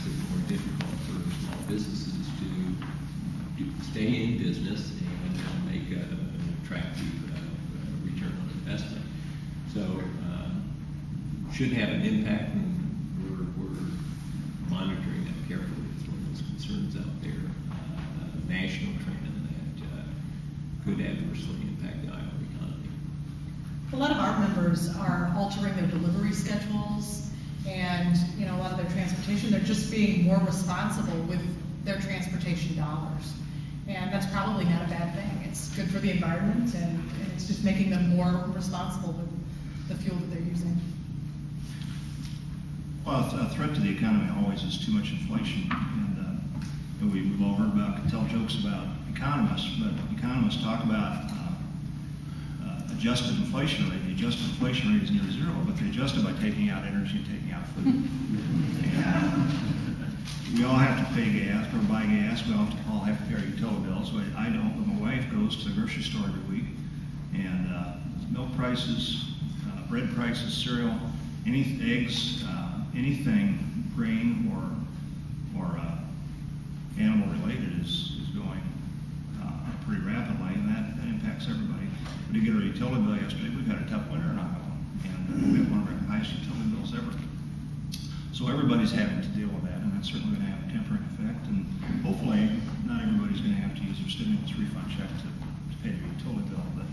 it more difficult for small businesses to stay in business and make an attractive return on investment. So should have an impact, and we're monitoring that carefully. It's one of those concerns out there, a national trend that could adversely impact the Iowa economy. A lot of our members are altering their delivery schedules and a lot of their transportation. They're just being more responsible with their transportation dollars. And that's probably not a bad thing. It's good for the environment, and it's just making them more responsible with the fuel that they're using. Well, a threat to the economy always is too much inflation. And we've all heard about, tell jokes about economists, but economists talk about adjusted inflation rate. The adjusted inflation rate is near zero, but they adjust it by taking out energy and taking out food. We all have to pay gas, or buy gas. We all have to pay our utility bills. So I don't, but my wife goes to the grocery store every week, and milk prices, bread prices, cereal, eggs, anything grain or animal related is going up pretty rapidly, and that impacts everybody. We did get our utility bill yesterday. We've had a tough winter in Iowa, and we have one of our highest utility bills ever. So everybody's having to deal with that, and that's certainly going to have a tempering effect. And hopefully, not everybody's going to have to use their stimulus refund check to pay their utility bill. But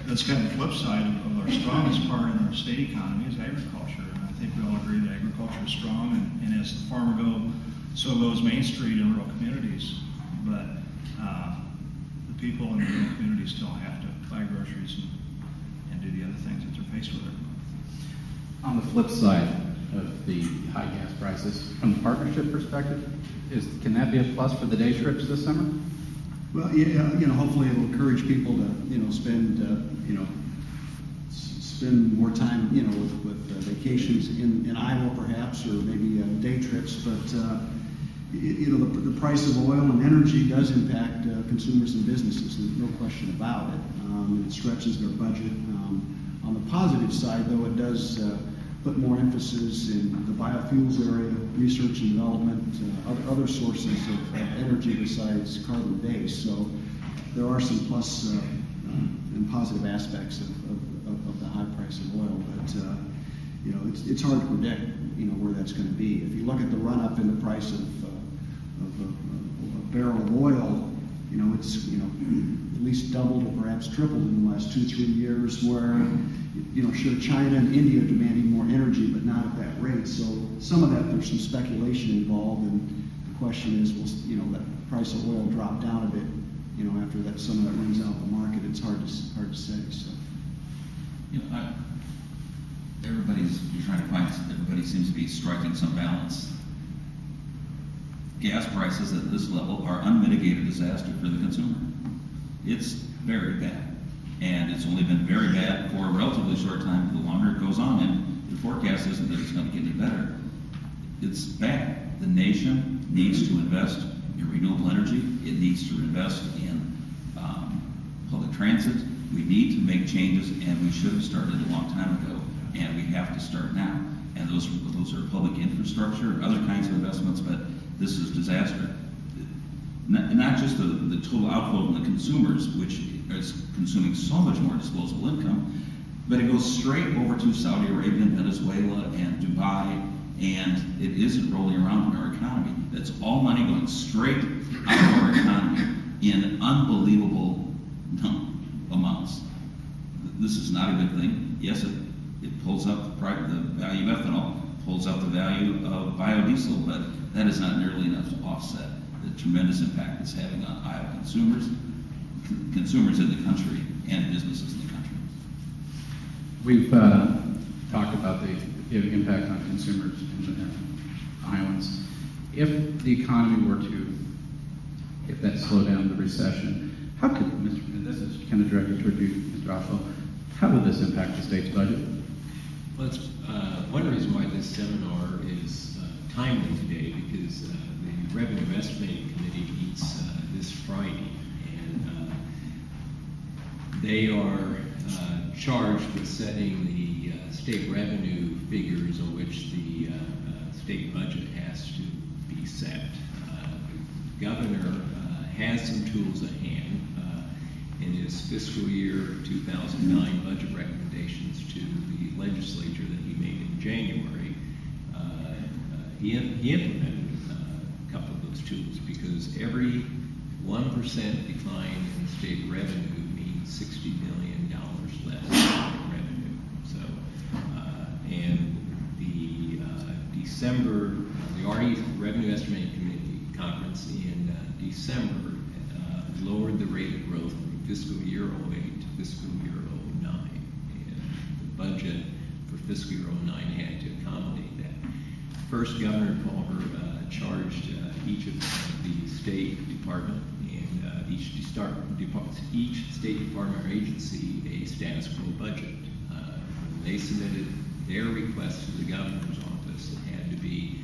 that's kind of the flip side of our strongest part in our state economy is agriculture. And I think we all agree that agriculture is strong, and as the farmer goes, so goes Main Street in rural communities. But the people in the rural communities still have to buy groceries and do the other things that they're faced with every month. On the flip side of the high gas prices, from the partnership perspective, can that be a plus for the day trips this summer? Well, yeah, hopefully it'll encourage people to, spend more time, with vacations in Iowa, perhaps, or maybe day trips. But the price of oil and energy does impact consumers and businesses. There's no question about it. It stretches their budget. On the positive side, though, it does put more emphasis in the biofuels area, research and development, other sources of energy besides carbon-based. So there are some plus and positive aspects of the high price of oil, but it's hard to predict where that's going to be. If you look at the run-up in the price of a barrel of oil, it's at least doubled or perhaps tripled in the last 2-3 years. Where sure, China and India are demanding more energy, but not at that rate. So some of that, there's some speculation involved, and the question is, will that price of oil drop down a bit? After that, some of that runs out the market. It's hard to say. So. Everybody seems to be striking some balance. Gas prices at this level are unmitigated disaster for the consumer. It's very bad, and it's only been very bad for a relatively short time. The longer it goes on, and the forecast isn't that it's going to get any better. It's bad. The nation needs to invest in renewable energy. It needs to invest in public transit. We need to make changes, and we should have started a long time ago, and we have to start now. And those are public infrastructure, other kinds of investments, but this is disaster. Not just the total outflow from the consumers, which is consuming so much more disposable income, but it goes straight over to Saudi Arabia and Venezuela and Dubai, and it isn't rolling around in our economy. That's all money going straight out of our economy in unbelievable amounts. This is not a good thing. Yes, it pulls up the value of ethanol, pulls up the value of biodiesel, but that is not nearly enough to offset the tremendous impact it's having on Iowa consumers in the country, and businesses in the country. We've talked about the impact on consumers and Iowans. If the economy were to, if that slowed down, the recession, how could, this is kind of directed toward you, Mr. Oswald, how would this impact the state's budget? Well, it's one reason why this seminar is timely today, because the Revenue Estimating Committee meets this Friday, and they are charged with setting the state revenue figures on which the state budget has to be set. The governor has some tools at hand in his fiscal year 2009 budget recommendations to the legislature that he made in January. He implemented a couple of those tools, because every 1% decline in state revenue means $60 million less revenue. So, and the December, the RE Revenue Estimating Committee conference in December lowered the rate of growth from fiscal year 08 to fiscal year 09. And the budget for fiscal year 09 had to accommodate that. First, Governor Culver charged each of the state department and each state department or agency a status quo budget. They submitted their request to the governor's office. It had to be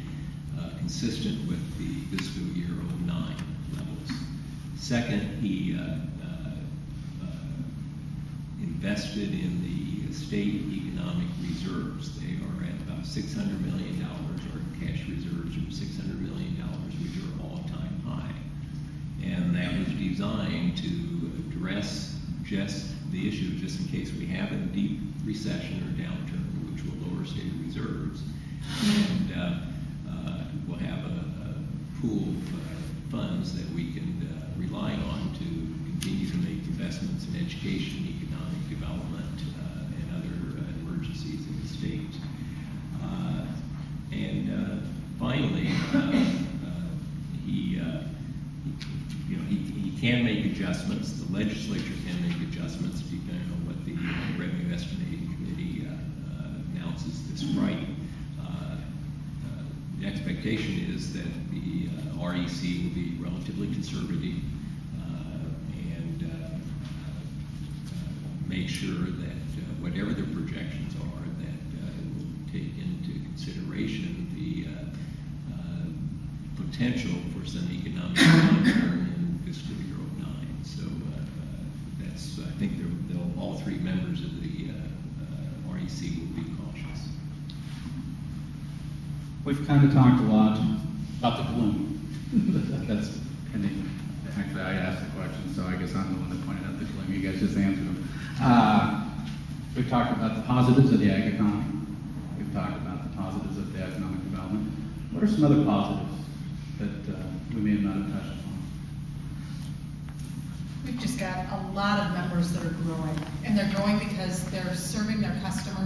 consistent with the fiscal year 09 levels. Second, he invested in the state economic reserves. They are at about $600 million, or cash reserves of $600 million, which are all-time high. And that was designed to address just the issue, just in case we have a deep recession or downturn, which will lower state reserves. And we'll have a pool of funds that we can rely on to continue to make investments in education, economic development, and other emergencies in the state. And finally, he can make adjustments. The legislature can make adjustments depending on what the Revenue Estimating Committee announces this Friday. The expectation is that the REC will be relatively conservative and make sure that whatever the projections are, that it will take into consideration the potential for some economic downturn in fiscal year 09. So that's, I think all three members of the REC will be cautious. We've kind of talked a lot about the gloom. That's kind of, actually, I asked the question, so I guess I'm the one that pointed out the gloom. You guys just answered them. We've talked about the positives of the ag economy. We've talked about the positives of the economic development. What are some other positives that we may not have touched upon? We've just got a lot of members that are growing, and they're growing because they're serving their customers